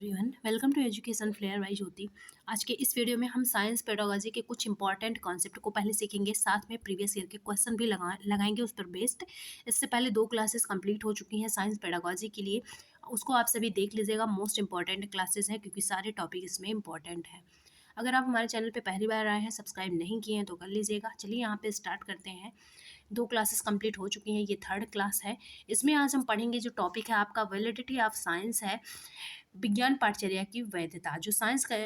Everyone, welcome to education flair by Jyoti. आज के इस वीडियो में हम साइंस पेडागोजी के कुछ इंपॉर्टेंट कॉन्सेप्ट को पहले सीखेंगे, साथ में प्रीवियस ईयर के क्वेश्चन भी लगाएंगे उस पर बेस्ड। इससे पहले 2 क्लासेस कंप्लीट हो चुकी हैं साइंस पेडागोजी के लिए, उसको आप सभी देख लीजिएगा। मोस्ट इंपॉर्टेंट क्लासेस हैं क्योंकि सारे टॉपिक इसमें इंपॉर्टेंट हैं। अगर आप हमारे चैनल पे पहली बार आए हैं, सब्सक्राइब नहीं किए हैं तो कर लीजिएगा। चलिए यहाँ पे स्टार्ट करते हैं। 2 क्लासेस कंप्लीट हो चुकी हैं, ये 3rd क्लास है। इसमें आज हम पढ़ेंगे जो टॉपिक है आपका वैलिडिटी ऑफ साइंस है, विज्ञान पाठचर्या की वैधता। जो साइंस का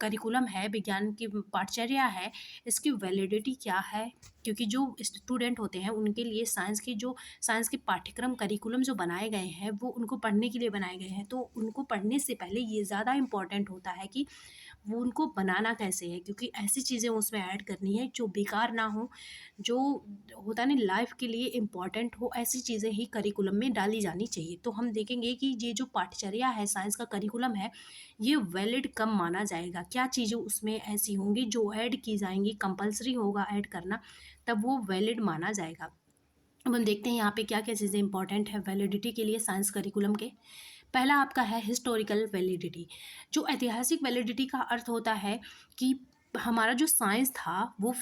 करिकुलम है, विज्ञान की पाठचर्या है, इसकी वैलिडिटी क्या है, क्योंकि जो स्टूडेंट होते हैं उनके लिए साइंस के पाठ्यक्रम करिकुलम जो बनाए गए हैं वो उनको पढ़ने के लिए बनाए गए हैं। तो उनको पढ़ने से पहले ये ज़्यादा इम्पॉर्टेंट होता है कि वो उनको बनाना कैसे है, क्योंकि ऐसी चीज़ें उसमें ऐड करनी है जो बेकार ना हो, जो होता है ना लाइफ के लिए इम्पॉर्टेंट हो, ऐसी चीज़ें ही करिकुलम में डाली जानी चाहिए। तो हम देखेंगे कि ये जो पाठचर्या है, साइंस का करिकुलम है, ये वैलिड कब माना जाएगा, क्या चीज़ें उसमें ऐसी होंगी जो ऐड की जाएंगी, कंपलसरी होगा ऐड करना, तब वो वैलिड माना जाएगा। अब हम देखते हैं यहाँ पे क्या क्या चीज़ें इंपॉर्टेंट है वैलिडिटी के लिए साइंस करिकुलम के। पहला आपका है हिस्टोरिकल वैलिडिटी। जो ऐतिहासिक वैलिडिटी का अर्थ होता है कि हमारा जो साइंस था वो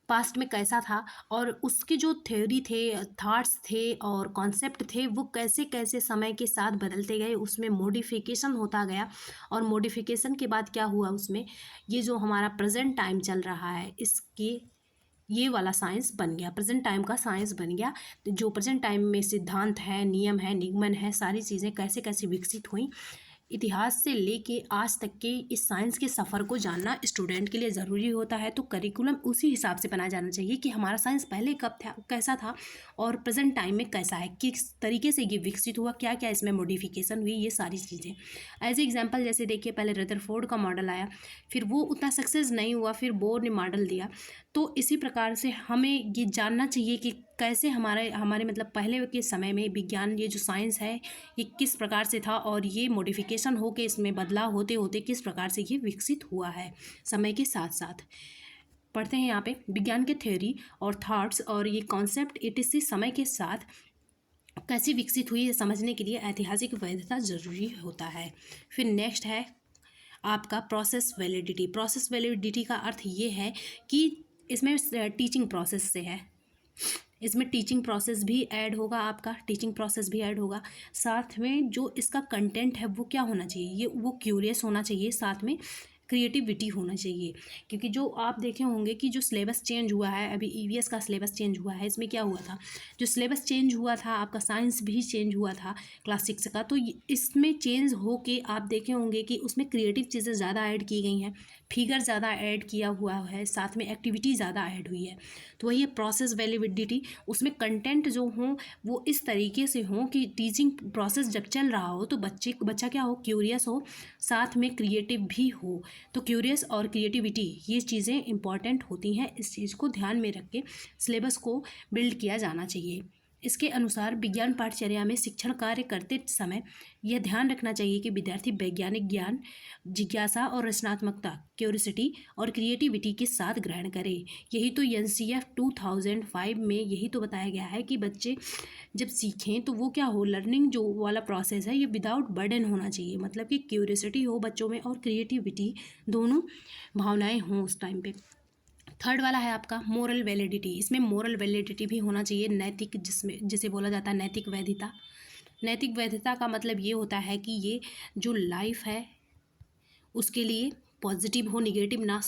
पास्ट में कैसा था और उसके जो थ्योरी थे, थॉट्स थे और कॉन्सेप्ट थे, वो कैसे कैसे समय के साथ बदलते गए, उसमें मॉडिफिकेशन होता गया। और मॉडिफिकेशन के बाद क्या हुआ, उसमें ये जो हमारा प्रेजेंट टाइम चल रहा है, इसके ये वाला साइंस बन गया, प्रेजेंट टाइम का साइंस बन गया। तो जो प्रेजेंट टाइम में सिद्धांत है, नियम है, निगमन है, सारी चीज़ें कैसे कैसे विकसित हुई, इतिहास से लेके आज तक के इस साइंस के सफ़र को जानना स्टूडेंट के लिए ज़रूरी होता है। तो करिकुलम उसी हिसाब से बनाया जाना चाहिए कि हमारा साइंस पहले कब था, कैसा था, और प्रेजेंट टाइम में कैसा है, किस तरीके से ये विकसित हुआ, क्या क्या इसमें मॉडिफिकेशन हुई, ये सारी चीज़ें। एज एग्जांपल जैसे देखिए, पहले रदरफोर्ड का मॉडल आया, फिर वो उतना सक्सेस नहीं हुआ, फिर बोर ने मॉडल दिया। तो इसी प्रकार से हमें ये जानना चाहिए कि कैसे हमारे मतलब पहले के समय में विज्ञान, ये जो साइंस है, ये किस प्रकार से था और ये मॉडिफिकेशन हो के इसमें बदलाव होते होते किस प्रकार से ये विकसित हुआ है समय के साथ साथ। पढ़ते हैं यहाँ पे विज्ञान के थ्योरी और थॉट्स और ये कॉन्सेप्ट इसी समय के साथ कैसे विकसित हुई है समझने के लिए ऐतिहासिक वैधता ज़रूरी होता है। फिर नेक्स्ट है आपका प्रोसेस वैलिडिटी। प्रोसेस वैलिडिटी का अर्थ ये है कि इसमें टीचिंग प्रोसेस से है, इसमें टीचिंग प्रोसेस भी ऐड होगा, आपका टीचिंग प्रोसेस भी ऐड होगा। साथ में जो इसका कंटेंट है वो क्या होना चाहिए, ये वो क्यूरियस होना चाहिए, साथ में क्रिएटिविटी होना चाहिए। क्योंकि जो आप देखे होंगे कि जो सिलेबस चेंज हुआ है, अभी ईवीएस का सिलेबस चेंज हुआ है, इसमें क्या हुआ था, जो सिलेबस चेंज हुआ था आपका साइंस भी चेंज हुआ था क्लास 6 का। तो इसमें चेंज हो के आप देखे होंगे कि उसमें क्रिएटिव चीज़ें ज़्यादा ऐड की गई हैं, फिगर ज़्यादा ऐड किया हुआ है, साथ में एक्टिविटी ज़्यादा ऐड हुई है। तो वही है प्रोसेस वैलिडिटी। उसमें कंटेंट जो हों वो इस तरीके से हों कि टीचिंग प्रोसेस जब चल रहा हो तो बच्चा क्या हो, क्यूरियस हो, साथ में क्रिएटिव भी हो। तो क्यूरियस और क्रिएटिविटी ये चीज़ें इंपॉर्टेंट होती हैं, इस चीज़ को ध्यान में रख के सिलेबस को बिल्ड किया जाना चाहिए। इसके अनुसार विज्ञान पाठचर्या में शिक्षण कार्य करते समय यह ध्यान रखना चाहिए कि विद्यार्थी वैज्ञानिक ज्ञान, जिज्ञासा और रचनात्मकता, क्यूरियोसिटी और क्रिएटिविटी के साथ ग्रहण करें। यही तो एनसीएफ 2005 में यही तो बताया गया है कि बच्चे जब सीखें तो वो क्या हो, लर्निंग जो वाला प्रोसेस है ये विदाउट बर्डन होना चाहिए, मतलब कि क्यूरियोसिटी हो बच्चों में और क्रिएटिविटी, दोनों भावनाएं हों उस टाइम पे। 3rd वाला है आपका मोरल वैलिडिटी। इसमें मोरल वैलिडिटी भी होना चाहिए, नैतिक, जिसे बोला जाता है नैतिक वैधता। नैतिक वैधता का मतलब ये होता है कि ये जो लाइफ है उसके लिए पॉजिटिव हो, निगेटिव ना,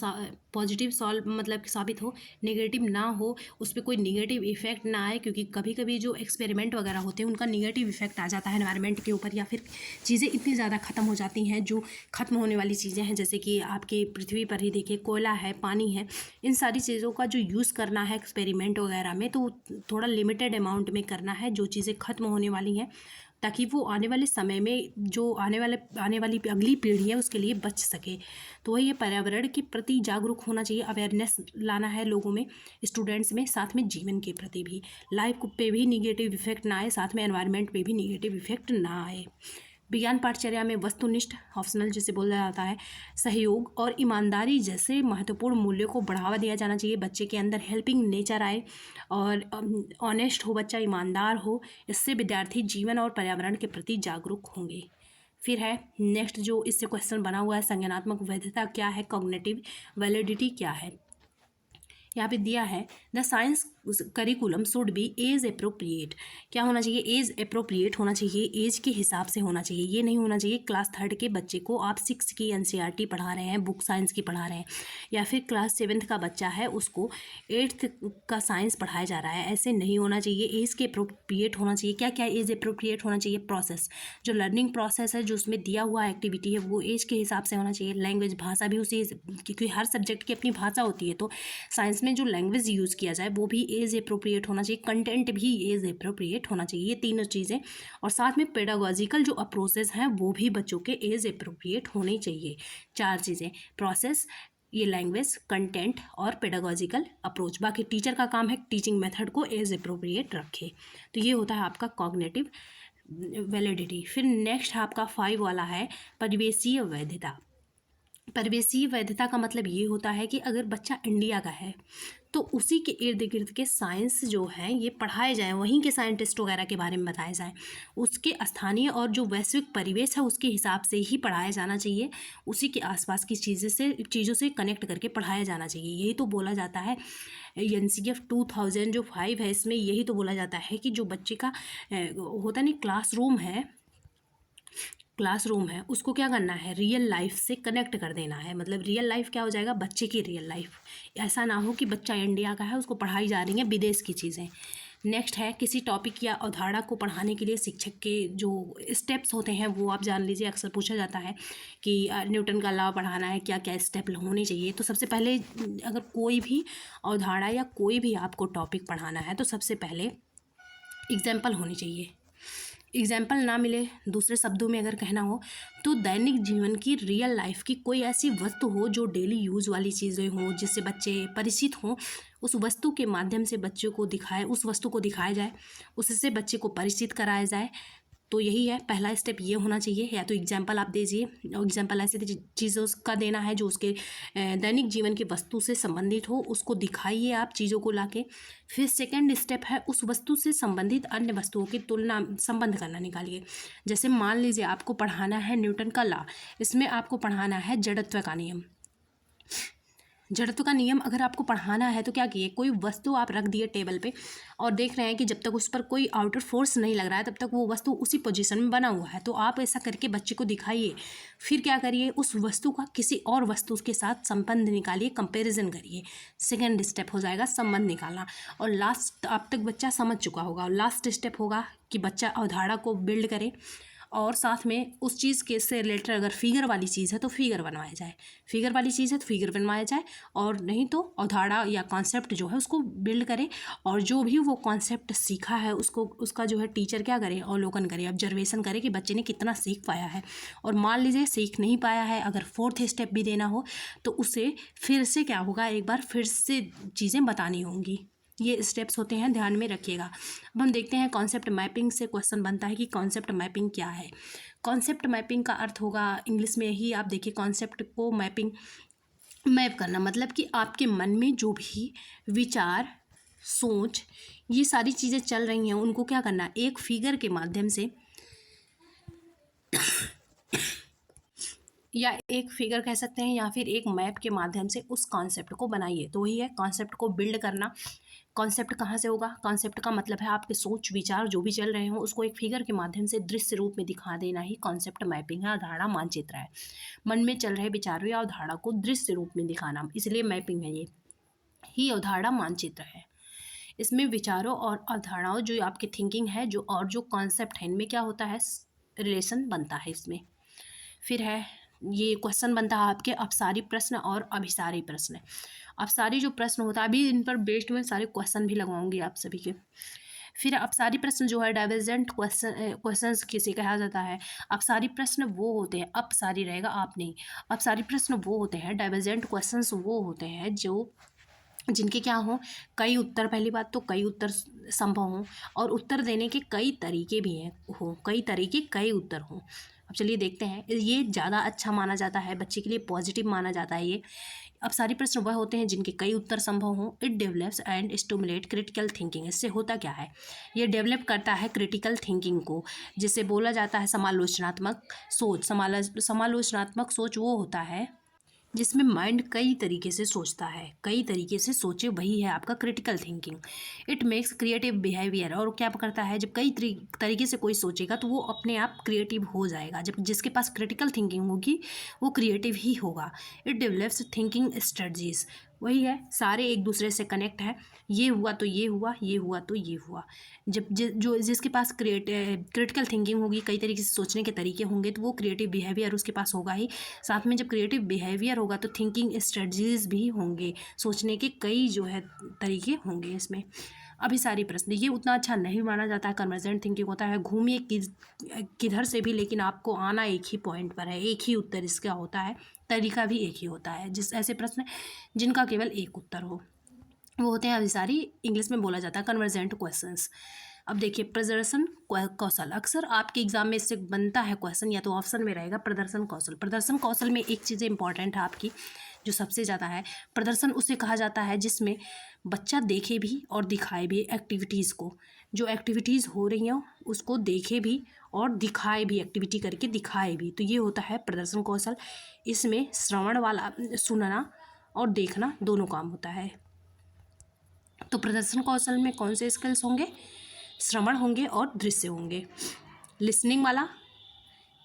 पॉजिटिव सॉल्व मतलब साबित हो, नेगेटिव ना हो, उस पर कोई निगेटिव इफेक्ट ना आए। क्योंकि कभी कभी जो एक्सपेरिमेंट वगैरह होते हैं उनका निगेटिव इफेक्ट आ जाता है एनवायरनमेंट के ऊपर, या फिर चीज़ें इतनी ज़्यादा ख़त्म हो जाती हैं जो ख़त्म होने वाली चीज़ें हैं, जैसे कि आपके पृथ्वी पर ही देखिए कोयला है, पानी है, इन सारी चीज़ों का जो यूज़ करना है एक्सपेरिमेंट वगैरह में तो थोड़ा लिमिटेड अमाउंट में करना है, जो चीज़ें ख़त्म होने वाली हैं, ताकि वो आने वाले समय में जो आने वाली अगली पीढ़ी है उसके लिए बच सके। तो वही ये पर्यावरण के प्रति जागरूक होना चाहिए, अवेयरनेस लाना है लोगों में, स्टूडेंट्स में, साथ में जीवन के प्रति भी, लाइफ पे भी निगेटिव इफेक्ट ना आए, साथ में एनवायरनमेंट पे भी निगेटिव इफेक्ट ना आए। विज्ञान पाठचर्या में वस्तुनिष्ठ ऑप्शनल जिसे बोला जाता है सहयोग और ईमानदारी जैसे महत्वपूर्ण मूल्यों को बढ़ावा दिया जाना चाहिए। बच्चे के अंदर हेल्पिंग नेचर आए और ऑनेस्ट हो, बच्चा ईमानदार हो। इससे विद्यार्थी जीवन और पर्यावरण के प्रति जागरूक होंगे। फिर है नेक्स्ट जो इससे क्वेश्चन बना हुआ है, संज्ञानात्मक वैधता क्या है, कॉग्निटिव वैलिडिटी क्या है। यहाँ पे दिया है the science curriculum should be age appropriate. क्या होना चाहिए, एज अप्रोप्रिएट होना चाहिए, एज के हिसाब से होना चाहिए। ये नहीं होना चाहिए क्लास 3 के बच्चे को आप 6 की एनसीईआरटी पढ़ा रहे हैं, बुक साइंस की पढ़ा रहे हैं, या फिर क्लास 7 का बच्चा है उसको 8th का साइंस पढ़ाया जा रहा है। ऐसे नहीं होना चाहिए, एज के अप्रोप्रिएट होना चाहिए। क्या क्या एज अप्रोप्रिएट होना चाहिए, प्रोसेस जो लर्निंग प्रोसेस है, जो उसमें दिया हुआ एक्टिविटी है, वो एज के हिसाब से होना चाहिए। लैंग्वेज भाषा भी उसी, क्योंकि हर सब्जेक्ट की अपनी भाषा होती है, तो साइंस में जो लैंग्वेज यूज़ किया जाए वो भी एज अप्रोप्रिएट होना चाहिए, कंटेंट भी एज अप्रोप्रिएट होना चाहिए। ये तीनों चीज़ें, और साथ में पेडागॉजिकल जो अप्रोचेस हैं वो भी बच्चों के एज अप्रोप्रिएट होने चाहिए। 4 चीज़ें, प्रोसेस, ये लैंग्वेज, कंटेंट और पेडागॉजिकल अप्रोच। बाकी टीचर का काम है टीचिंग मेथड को एज अप्रोप्रिएट रखे। तो ये होता है आपका कॉग्निटिव वैलिडिटी। फिर नेक्स्ट है आपका 5 वाला है परिवेशीय वैधता। परिवेशीय वैधता का मतलब ये होता है कि अगर बच्चा इंडिया का है तो उसी के इर्द गिर्द के साइंस जो हैं ये पढ़ाए जाएँ, वहीं के साइंटिस्ट वगैरह के बारे में बताए जाएँ। उसके स्थानीय और जो वैश्विक परिवेश है उसके हिसाब से ही पढ़ाया जाना चाहिए। उसी के आसपास की चीज़ों से कनेक्ट करके पढ़ाया जाना चाहिए। यही तो बोला जाता है NCF 2005 है, इसमें यही तो बोला जाता है कि जो बच्चे का होता नहीं क्लासरूम है उसको क्या करना है, रियल लाइफ से कनेक्ट कर देना है। मतलब रियल लाइफ क्या हो जाएगा, बच्चे की रियल लाइफ। ऐसा ना हो कि बच्चा इंडिया का है उसको पढ़ाई जा रही हैं विदेश की चीज़ें। नेक्स्ट है किसी टॉपिक या अवधारणा को पढ़ाने के लिए शिक्षक के जो स्टेप्स होते हैं वो आप जान लीजिए। अक्सर पूछा जाता है कि न्यूटन का लॉ पढ़ाना है, क्या क्या स्टेप होने चाहिए। तो सबसे पहले अगर कोई भी अवधारणा या कोई भी आपको टॉपिक पढ़ाना है तो सबसे पहले एग्जाम्पल होनी चाहिए। एग्जाम्पल ना मिले, दूसरे शब्दों में अगर कहना हो तो दैनिक जीवन की रियल लाइफ की कोई ऐसी वस्तु हो जो डेली यूज़ वाली चीज़ें हों, जिससे बच्चे परिचित हों। उस वस्तु के माध्यम से बच्चों को उस वस्तु को दिखाया जाए, उससे बच्चे को परिचित कराया जाए। तो यही है पहला स्टेप, ये होना चाहिए। या तो एग्जाम्पल आप दीजिए, एग्जाम्पल ऐसे चीज़ों का देना है जो उसके दैनिक जीवन की वस्तु से संबंधित हो, उसको दिखाइए आप चीज़ों को लाके। फिर सेकंड स्टेप है उस वस्तु से संबंधित अन्य वस्तुओं की तुलना, संबंध करना निकालिए। जैसे मान लीजिए आपको पढ़ाना है न्यूटन का लॉ, इसमें आपको पढ़ाना है जड़त्व का नियम। जड़त्व का नियम अगर आपको पढ़ाना है तो क्या किए, कोई वस्तु आप रख दिए टेबल पे और देख रहे हैं कि जब तक उस पर कोई आउटर फोर्स नहीं लग रहा है तब तक वो वस्तु उसी पोजीशन में बना हुआ है। तो आप ऐसा करके बच्चे को दिखाइए। फिर क्या करिए, उस वस्तु का किसी और वस्तु के साथ संबंध निकालिए, कंपैरिजन करिए। सेकेंड स्टेप हो जाएगा संबंध निकालना। और लास्ट, अब तक बच्चा समझ चुका होगा, और लास्ट स्टेप होगा कि बच्चा अवधारणा को बिल्ड करे और साथ में उस चीज़ के से रिलेटेड अगर फिगर वाली चीज़ है तो फिगर बनवाया जाए, फिगर वाली चीज़ है तो फिगर बनवाया जाए, और नहीं तो अवधारणा या कॉन्सेप्ट जो है उसको बिल्ड करे। और जो भी वो कॉन्सेप्ट सीखा है उसको, उसका जो है टीचर क्या करे, अवलोकन करे, ऑब्जर्वेशन करे कि बच्चे ने कितना सीख पाया है। और मान लीजिए सीख नहीं पाया है, अगर फोर्थ स्टेप भी देना हो तो उसे फिर से क्या होगा, एक बार फिर से चीज़ें बतानी होंगी। ये स्टेप्स होते हैं, ध्यान में रखिएगा। अब हम देखते हैं कॉन्सेप्ट मैपिंग से क्वेश्चन बनता है कि कॉन्सेप्ट मैपिंग क्या है। कॉन्सेप्ट मैपिंग का अर्थ होगा इंग्लिश में ही, आप देखिए कॉन्सेप्ट को मैप करना, मतलब कि आपके मन में जो भी विचार, सोच, ये सारी चीज़ें चल रही हैं उनको क्या करना, एक फिगर के माध्यम से या एक फिगर कह सकते हैं या फिर एक मैप के माध्यम से उस कॉन्सेप्ट को बनाइए। तो वही है कॉन्सेप्ट को बिल्ड करना। कॉन्सेप्ट कहाँ से होगा, कॉन्सेप्ट का मतलब है आपके सोच विचार जो भी चल रहे हों उसको एक फिगर के माध्यम से दृश्य रूप में दिखा देना ही कॉन्सेप्ट मैपिंग है, अवधारणा मानचित्र है। मन में चल रहे विचारों या अवधारणा को दृश्य रूप में दिखाना, इसलिए मैपिंग है, ये ही अवधारणा मानचित्र है। इसमें विचारों और अवधारणाओं जो आपकी थिंकिंग है जो और जो कॉन्सेप्ट है इनमें क्या होता है, रिलेशन बनता है इसमें। फिर है ये क्वेश्चन बनता है आपके अपसारी प्रश्न और अभिसारी प्रश्न। अपसारी जो प्रश्न होता है, अभी इन पर बेस्ड में सारे क्वेश्चन भी लगवाऊंगी आप सभी के। फिर अपसारी प्रश्न जो है डाइवर्जेंट क्वेश्चंस किसे कहा जाता है। अपसारी प्रश्न वो होते हैं, अपसारी रहेगा आप नहीं, अपसारी प्रश्न वो होते हैं, डाइवर्जेंट क्वेश्चंस वो होते हैं जो जिनके क्या हो कई उत्तर, पहली बात तो कई उत्तर संभव हों और उत्तर देने के कई तरीके भी कई उत्तर हों। अब चलिए देखते हैं, ये ज़्यादा अच्छा माना जाता है, बच्चे के लिए पॉजिटिव माना जाता है ये। अब सारे प्रश्न वह होते हैं जिनके कई उत्तर संभव हों। It develops and stimulate critical thinking. इससे होता क्या है, ये डेवलप करता है क्रिटिकल थिंकिंग को, जिसे बोला जाता है समालोचनात्मक सोच। समालोचनात्मक सोच वो होता है जिसमें माइंड कई तरीके से सोचता है, कई तरीके से सोचे, वही है आपका critical thinking. It makes creative behaviour. और क्या करता है, जब कई तरीके से कोई सोचेगा तो वो अपने आप क्रिएटिव हो जाएगा। जब जिसके पास क्रिटिकल थिंकिंग होगी वो क्रिएटिव ही होगा। It develops thinking strategies. वही है, सारे एक दूसरे से कनेक्ट है। ये हुआ तो ये हुआ, ये हुआ तो ये हुआ। जब जो जिसके पास क्रिटिकल थिंकिंग होगी, कई तरीके से सोचने के तरीके होंगे, तो वो क्रिएटिव बिहेवियर उसके पास होगा ही। साथ में जब क्रिएटिव बिहेवियर होगा तो थिंकिंग स्ट्रेटजीज भी होंगे, सोचने के कई जो है तरीके होंगे इसमें। अभी सारी प्रश्न ये उतना अच्छा नहीं माना जाता है। कन्वर्जेंट थिंकिंग होता है घूमिए किधर से भी, लेकिन आपको आना एक ही पॉइंट पर है, एक ही उत्तर इसका होता है, तरीका भी एक ही होता है। ऐसे प्रश्न जिनका केवल एक उत्तर हो वो होते हैं अभिसारी, इंग्लिश में बोला जाता है कन्वर्जेंट क्वेश्चंस। अब देखिए, प्रदर्शन कौशल। अक्सर आपके एग्जाम में इससे बनता है क्वेश्चन, या तो ऑप्शन में रहेगा प्रदर्शन कौशल। प्रदर्शन कौशल में एक चीज़ इंपॉर्टेंट है आपकी, जो सबसे ज़्यादा है। प्रदर्शन उसे कहा जाता है जिसमें बच्चा देखे भी और दिखाए भी एक्टिविटीज़ को। जो एक्टिविटीज़ हो रही हैं उसको देखे भी और दिखाए भी, एक्टिविटी करके दिखाए भी, तो ये होता है प्रदर्शन कौशल। इसमें श्रवण वाला, सुनना और देखना दोनों काम होता है। तो प्रदर्शन कौशल में कौन से स्किल्स होंगे, श्रवण होंगे और दृश्य होंगे। लिसनिंग वाला,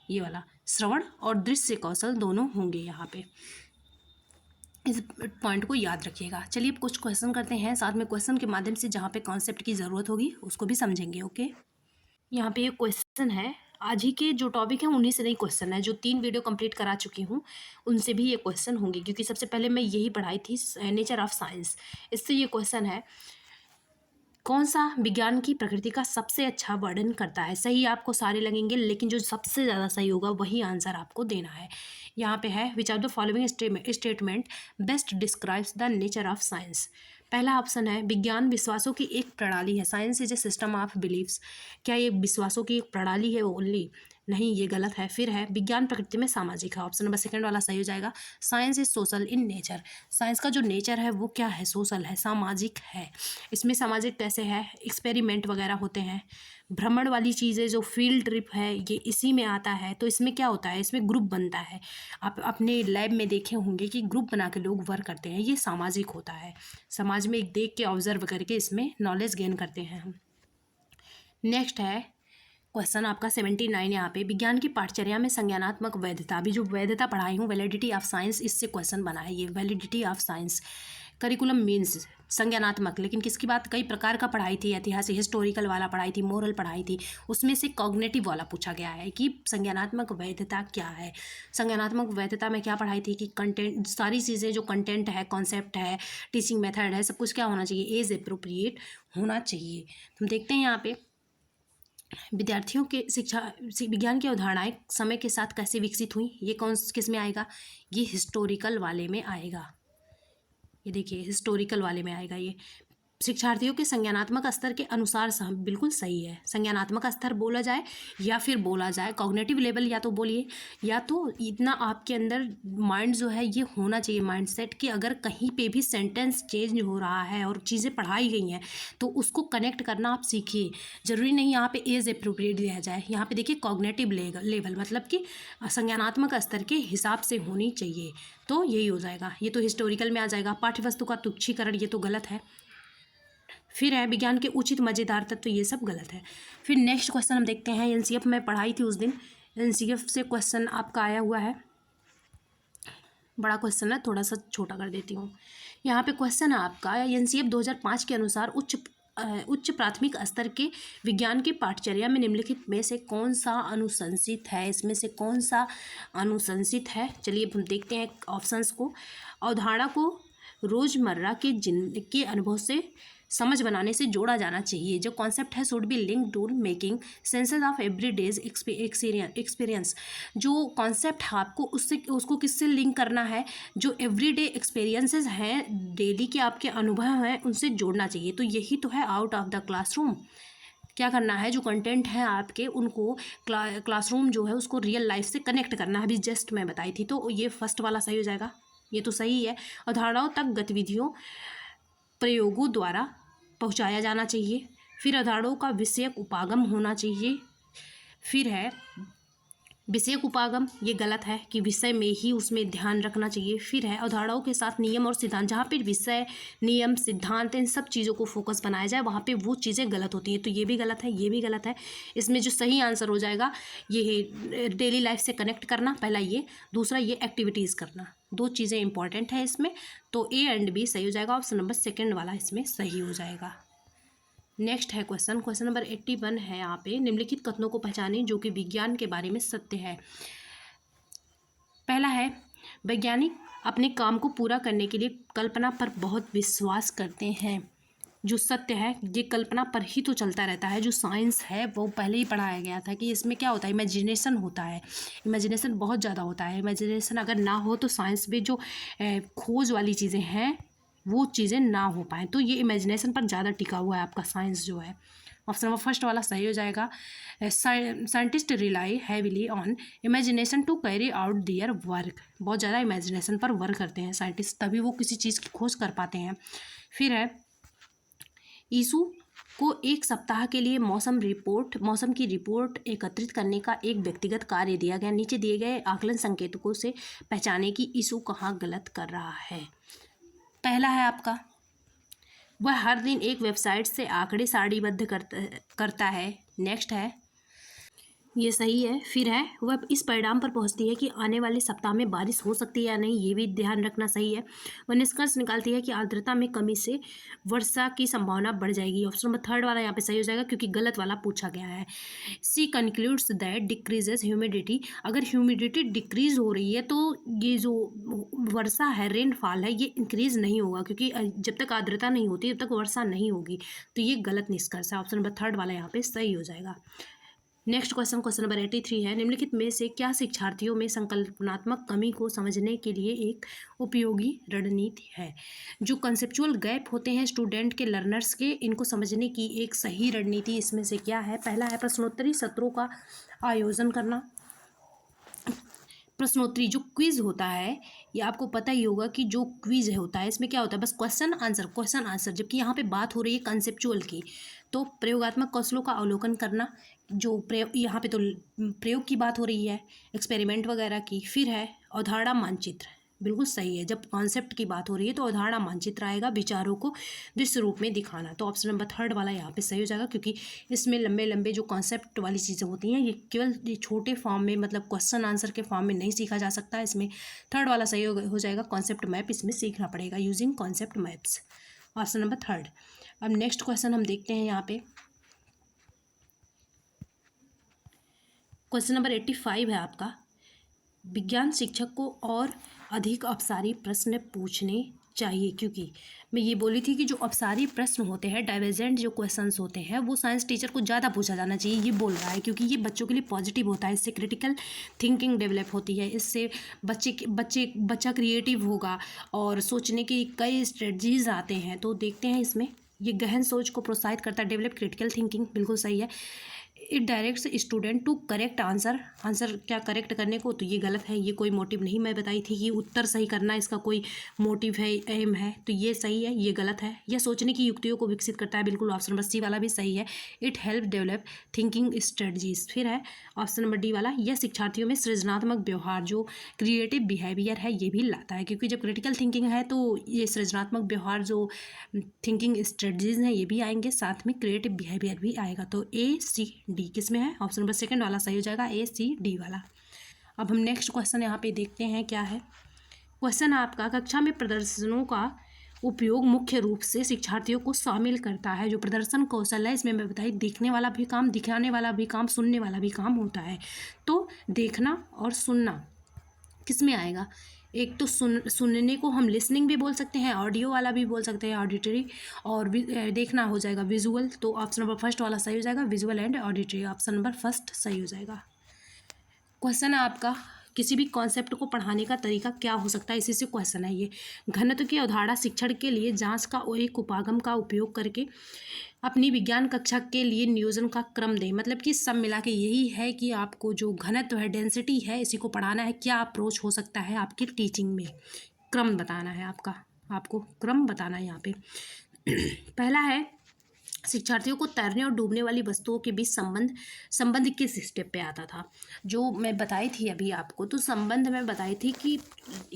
ये वाला श्रवण और दृश्य कौशल दोनों होंगे यहाँ पे, इस पॉइंट को याद रखिएगा। चलिए अब कुछ क्वेश्चन करते हैं, साथ में क्वेश्चन के माध्यम से जहाँ पे कॉन्सेप्ट की ज़रूरत होगी उसको भी समझेंगे। ओके, यहाँ पे ये क्वेश्चन है, आज ही के जो टॉपिक है उन्हीं से नहीं क्वेश्चन है, जो 3 वीडियो कंप्लीट करा चुकी हूँ उनसे भी ये क्वेश्चन होंगे, क्योंकि सबसे पहले मैं यही पढ़ाई थी, नेचर ऑफ साइंस। इससे ये क्वेश्चन है, कौन सा विज्ञान की प्रकृति का सबसे अच्छा वर्णन करता है। सही आपको सारे लगेंगे, लेकिन जो सबसे ज़्यादा सही होगा वही आंसर आपको देना है। यहाँ पे है, which are the following statement best describes the nature of science. पहला ऑप्शन है, विज्ञान विश्वासों की एक प्रणाली है। Science is a system of beliefs. क्या ये विश्वासों की एक प्रणाली है ओनली? नहीं, ये गलत है। फिर है, विज्ञान प्रकृति में सामाजिक है। ऑप्शन नंबर सेकंड वाला सही हो जाएगा। Science is social in nature. Science का जो नेचर है वो क्या है, सोशल है, सामाजिक है। इसमें सामाजिक कैसे है, एक्सपेरिमेंट वगैरह होते हैं। भ्रमण वाली चीज़ें, जो फील्ड ट्रिप है, ये इसी में आता है। तो इसमें क्या होता है, इसमें ग्रुप बनता है। आप अपने लैब में देखे होंगे कि ग्रुप बना के लोग वर्क करते हैं, ये सामाजिक होता है। समाज में एक देख के ऑब्जर्व करके इसमें नॉलेज गेन करते हैं हम। नेक्स्ट है क्वेश्चन आपका 79 यहाँ पे, विज्ञान की पाठचर्या में संज्ञानात्मक वैधता। अभी जो वैधता पढ़ाई हूँ, वैलिडिटी ऑफ साइंस, इससे क्वेश्चन बना है ये, validity of science. Curriculum means संज्ञानात्मक, लेकिन किसकी बात, कई प्रकार का पढ़ाई थी, ऐतिहासिक हिस्टोरिकल वाला पढ़ाई थी, मोरल पढ़ाई थी, उसमें से कॉग्निटिव वाला पूछा गया है कि संज्ञानात्मक वैधता क्या है। संज्ञानात्मक वैधता में क्या पढ़ाई थी कि कंटेंट, सारी चीज़ें जो कंटेंट है, कॉन्सेप्ट है, टीचिंग मेथड है, सब कुछ क्या होना चाहिए, एज अप्रोप्रिएट होना चाहिए। हम देखते हैं यहाँ पे, विद्यार्थियों के शिक्षा विज्ञान की अवधारणाएं समय के साथ कैसे विकसित हुई, ये कौन किस में आएगा, ये हिस्टोरिकल वाले में आएगा। ये देखिए, हिस्टोरिकल वाले में आएगा ये। शिक्षार्थियों के संज्ञानात्मक स्तर के अनुसार बिल्कुल सही है। संज्ञानात्मक स्तर बोला जाए या फिर बोला जाए कॉग्निटिव लेवल, या तो बोलिए, या तो इतना आपके अंदर माइंड जो है ये होना चाहिए, माइंड सेट, कि अगर कहीं पे भी सेंटेंस चेंज हो रहा है और चीज़ें पढ़ाई गई हैं तो उसको कनेक्ट करना आप सीखिए। ज़रूरी नहीं यहाँ पे एज अप्रोप्रिएट दिया जाए। यहाँ पे देखिए कॉग्निटिव लेवल, मतलब कि संज्ञानात्मक स्तर के हिसाब से होनी चाहिए, तो यही हो जाएगा। ये तो हिस्टोरिकल में आ जाएगा। पाठ्यवस्तु का तुच्छीकरण, ये तो गलत है। फिर है, विज्ञान के उचित मज़ेदार तत्व, ये सब गलत है। फिर नेक्स्ट क्वेश्चन हम देखते हैं, एनसीएफ में पढ़ाई थी उस दिन, एनसीएफ से क्वेश्चन आपका आया हुआ है। बड़ा क्वेश्चन है, थोड़ा सा छोटा कर देती हूँ। यहाँ पे क्वेश्चन है आपका, एनसीएफ 2005 के अनुसार उच्च प्राथमिक स्तर के विज्ञान की पाठचर्या में निम्नलिखित में से कौन सा अनुशंसित है। इसमें से कौन सा अनुशंसित है, चलिए हम देखते हैं ऑप्शंस को। अवधारणा को रोज़मर्रा के अनुभव से समझ बनाने से जोड़ा जाना चाहिए। जो कॉन्सेप्ट है should be link to making senses of every days experience. जो कॉन्सेप्ट है आपको उसको किससे लिंक करना है, जो एवरीडे एक्सपीरियंसेस हैं, डेली के आपके अनुभव हैं, उनसे जोड़ना चाहिए। तो यही तो है आउट ऑफ द क्लासरूम। क्या करना है, जो कंटेंट है आपके उनको क्लासरूम जो है उसको रियल लाइफ से कनेक्ट करना है। अभी जस्ट मैं बताई थी, तो ये फर्स्ट वाला सही हो जाएगा, ये तो सही है। अवधारणाओं तक गतिविधियों प्रयोगों द्वारा पहुंचाया जाना चाहिए। फिर अवधारणाओं का विषयक उपागम होना चाहिए। फिर है विषयक उपागम, ये गलत है कि विषय में ही उसमें ध्यान रखना चाहिए। फिर है अवधारणाओं के साथ नियम और सिद्धांत, जहाँ पे विषय, नियम, सिद्धांत इन सब चीज़ों को फोकस बनाया जाए वहाँ पे वो चीज़ें गलत होती हैं। तो ये भी गलत है, ये भी गलत है। इसमें जो सही आंसर हो जाएगा ये डेली लाइफ से कनेक्ट करना, पहला ये, दूसरा ये एक्टिविटीज़ करना, दो चीज़ें इंपॉर्टेंट है इसमें। तो ए एंड बी सही हो जाएगा, ऑप्शन नंबर सेकेंड वाला इसमें सही हो जाएगा। नेक्स्ट है क्वेश्चन नंबर 81 है यहाँ पे, निम्नलिखित कथनों को पहचानें जो कि विज्ञान के बारे में सत्य है। पहला है वैज्ञानिक अपने काम को पूरा करने के लिए कल्पना पर बहुत विश्वास करते हैं। जो सत्य है ये कल्पना पर ही तो चलता रहता है। जो साइंस है वो पहले ही पढ़ाया गया था कि इसमें क्या होता है, इमेजिनेशन होता है, इमेजिनेशन बहुत ज़्यादा होता है। इमेजिनेशन अगर ना हो तो साइंस में जो खोज वाली चीज़ें हैं वो चीज़ें ना हो पाएँ। तो ये इमेजिनेशन पर ज़्यादा टिका हुआ है आपका साइंस जो है। ऑप्शन नंबर फर्स्ट वाला सही हो जाएगा। Scientist rely heavily on imagination to carry out their work. बहुत ज़्यादा इमेजिनेशन पर वर्क करते हैं साइंटिस्ट, तभी वो किसी चीज़ की खोज कर पाते हैं। फिर है यीशु को एक सप्ताह के लिए मौसम की रिपोर्ट एकत्रित करने का एक व्यक्तिगत कार्य दिया गया। नीचे दिए गए आकलन संकेतकों से पहचाने कि यीशु कहाँ गलत कर रहा है। पहला है आपका, वह हर दिन एक वेबसाइट से आंकड़े सारणीबद्ध करता है। नेक्स्ट है, ये सही है। फिर है वह इस परिणाम पर पहुंचती है कि आने वाले सप्ताह में बारिश हो सकती है या नहीं, ये भी ध्यान रखना सही है। वह निष्कर्ष निकालती है कि आर्द्रता में कमी से वर्षा की संभावना बढ़ जाएगी। ऑप्शन नंबर थर्ड वाला यहाँ पे सही हो जाएगा क्योंकि गलत वाला पूछा गया है। सी कंक्लूड्स दैट डिक्रीजेज ह्यूमिडिटी। अगर ह्यूमिडिटी डिक्रीज हो रही है तो ये जो वर्षा है, रेनफॉल है, ये इंक्रीज नहीं होगा क्योंकि जब तक आर्द्रता नहीं होती तब तक वर्षा नहीं होगी। तो ये गलत निष्कर्ष है। ऑप्शन नंबर थर्ड वाला यहाँ पे सही हो जाएगा। नेक्स्ट क्वेश्चन नंबर 83 है, निम्नलिखित में से क्या शिक्षार्थियों में संकल्पनात्मक कमी को समझने के लिए एक उपयोगी रणनीति है। जो कंसेप्चुअल गैप होते हैं स्टूडेंट के, लर्नर्स के, इनको समझने की एक सही रणनीति इसमें से क्या है। पहला है प्रश्नोत्तरी सत्रों का आयोजन करना। प्रश्नोत्तरी जो क्विज होता है, ये आपको पता ही होगा कि जो क्विज होता है इसमें क्या होता है, बस क्वेश्चन आंसर, जबकि यहाँ पे बात हो रही है कंसेप्चुअल की। तो प्रयोगात्मक कौशलों का अवलोकन करना, जो प्रयोग यहाँ पे तो प्रयोग की बात हो रही है, एक्सपेरिमेंट वगैरह की। फिर है अवधारणा मानचित्र, बिल्कुल सही है। जब कॉन्सेप्ट की बात हो रही है तो अवधारणा मानचित्र आएगा, विचारों को दृश्य रूप में दिखाना। तो ऑप्शन नंबर थर्ड वाला यहाँ पे सही हो जाएगा क्योंकि इसमें लंबे लंबे जो कॉन्सेप्ट वाली चीज़ें होती हैं ये केवल ये छोटे फॉर्म में, मतलब क्वेश्चन आंसर के फॉर्म में नहीं सीखा जा सकता। इसमें थर्ड वाला सही हो जाएगा, कॉन्सेप्ट मैप इसमें सीखना पड़ेगा, using concept maps. Option number third. अब नेक्स्ट क्वेश्चन हम देखते हैं यहाँ पे, क्वेश्चन नंबर 85 है आपका। विज्ञान शिक्षक को और अधिक अपसारी प्रश्न पूछने चाहिए, क्योंकि मैं ये बोली थी कि जो अपसारी प्रश्न होते हैं, डाइवर्जेंट जो क्वेश्चंस होते हैं, वो साइंस टीचर को ज़्यादा पूछा जाना चाहिए, ये बोल रहा है, क्योंकि ये बच्चों के लिए पॉजिटिव होता है। इससे क्रिटिकल थिंकिंग डेवलप होती है, इससे बच्चा क्रिएटिव होगा और सोचने की कई स्ट्रेटजीज आते हैं। तो देखते हैं इसमें, ये गहन सोच को प्रोत्साहित करता है, डेवलप क्रिटिकल थिंकिंग, बिल्कुल सही है। It directs student to correct answer क्या करेक्ट करने को, तो ये गलत है, ये कोई मोटिव नहीं। मैं बताई थी कि उत्तर सही करना इसका कोई मोटिव है, एम है, तो ये सही है, ये गलत है। यह सोचने की युक्तियों को विकसित करता है, बिल्कुल ऑप्शन नंबर सी वाला भी सही है। It help develop thinking strategies. फिर है ऑप्शन नंबर डी वाला, यह शिक्षार्थियों में सृजनात्मक व्यवहार जो क्रिएटिव बिहेवियर है ये भी लाता है, क्योंकि जब क्रिटिकल थिंकिंग है तो ये सृजनात्मक व्यवहार जो थिंकिंग स्ट्रेटजीज हैं ये भी आएंगे, साथ में क्रिएटिव बिहेवियर भी आएगा। तो ए सी डी किस में है, ऑप्शन नंबर सेकंड वाला सही हो जाएगा, ए सी डी वाला। अब हम नेक्स्ट क्वेश्चन यहाँ पे देखते हैं क्या है। क्वेश्चन आपका, कक्षा में प्रदर्शनों का उपयोग मुख्य रूप से शिक्षार्थियों को शामिल करता है। जो प्रदर्शन कौशल है इसमें मैं बताई, देखने वाला भी काम, दिखाने वाला भी काम, सुनने वाला भी काम होता है। तो देखना और सुनना किस में आएगा, एक तो सुनने को हम लिसनिंग भी बोल सकते हैं, ऑडियो वाला भी बोल सकते हैं, ऑडिटरी, और देखना हो जाएगा विजुअल। तो ऑप्शन नंबर फर्स्ट वाला सही हो जाएगा, visual and auditory, option number first सही हो जाएगा। क्वेश्चन है आपका, किसी भी कॉन्सेप्ट को पढ़ाने का तरीका क्या हो सकता है, इसी से क्वेश्चन है ये। घनत्व की अवधारणा शिक्षण के लिए जांच का एक उपागम का उपयोग करके अपनी विज्ञान कक्षा के लिए नियोजन का क्रम दें। मतलब कि सब मिला के यही है कि आपको जो घनत्व है, डेंसिटी है, इसी को पढ़ाना है। क्या अप्रोच हो सकता है आपकी टीचिंग में, क्रम बताना है आपको क्रम बताना है यहाँ पे। पहला है, शिक्षार्थियों को तैरने और डूबने वाली वस्तुओं के बीच संबंध किस स्टेप पे आता था, जो मैं बताई थी अभी आपको। तो संबंध मैं बताई थी कि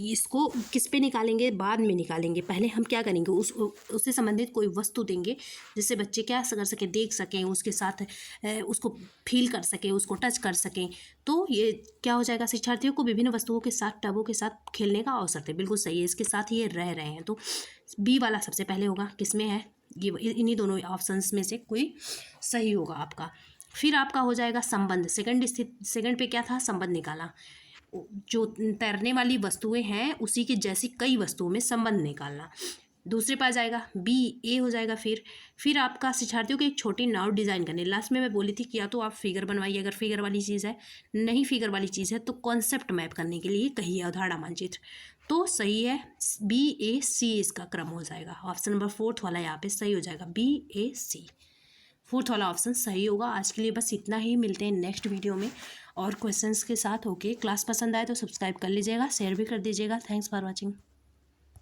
इसको किस पे निकालेंगे, बाद में निकालेंगे। पहले हम क्या करेंगे, उससे संबंधित कोई वस्तु देंगे जिससे बच्चे क्या कर सकें, देख सकें, उसके साथ उसको फील कर सकें, उसको टच कर सकें। तो ये क्या हो जाएगा, शिक्षार्थियों को विभिन्न वस्तुओं के साथ, टबों के साथ खेलने का अवसर थे। बिल्कुल सही है, इसके साथ ये रह रहे हैं। तो बी वाला सबसे पहले होगा, किसमें है ये, इन्हीं दोनों ऑप्शंस में से कोई सही होगा आपका। फिर आपका हो जाएगा संबंध, सेकंड पे क्या था, संबंध निकाला। जो तैरने वाली वस्तुएं हैं उसी के जैसी कई वस्तुओं में संबंध निकालना। दूसरे पे आ जाएगा बी, ए हो जाएगा। फिर आपका शिक्षार्थियों को एक छोटी नाव डिज़ाइन करनी। लास्ट में मैं बोली थी कि या तो आप फिगर बनवाइए, अगर फिगर वाली चीज़ है, नहीं फिगर वाली चीज़ है तो कॉन्सेप्ट मैप करने के लिए कहिए अवधारणा मानचित्र। तो सही है बी, ए, सी, इसका क्रम हो जाएगा। ऑप्शन नंबर फोर्थ वाला यहाँ पे सही हो जाएगा, बी, ए, सी, फोर्थ वाला ऑप्शन सही होगा। आज के लिए बस इतना ही, मिलते हैं नेक्स्ट वीडियो में और क्वेश्चंस के साथ। ओके, क्लास पसंद आए तो सब्सक्राइब कर लीजिएगा, शेयर भी कर दीजिएगा। Thanks for watching.